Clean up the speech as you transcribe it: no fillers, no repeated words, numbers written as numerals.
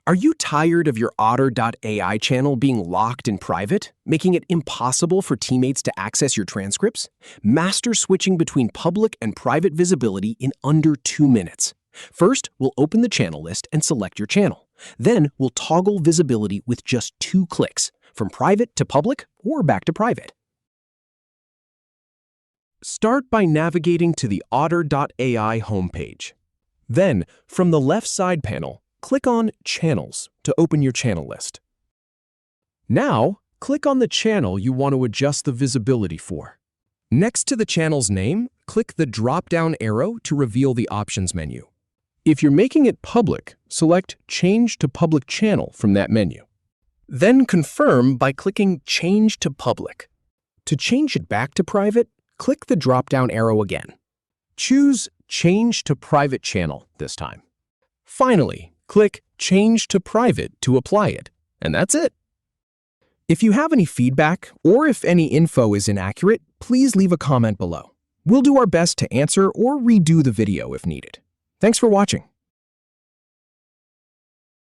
Are you tired of your Otter.ai channel being locked in private, making it impossible for teammates to access your transcripts? Master switching between public and private visibility in under 2 minutes. First, we'll open the channel list and select your channel. Then, we'll toggle visibility with just 2 clicks, from private to public or back to private. Start by navigating to the Otter.ai homepage. Then, from the left side panel, click on Channels to open your channel list. Now, click on the channel you want to adjust the visibility for. Next to the channel's name, click the drop-down arrow to reveal the options menu. If you're making it public, select Change to Public Channel from that menu. Then confirm by clicking Change to Public. To change it back to private, click the drop-down arrow again. Choose Change to Private Channel this time. Finally, click Change to Private to apply it, and that's it. If you have any feedback or if any info is inaccurate, please leave a comment below. We'll do our best to answer or redo the video if needed. Thanks for watching.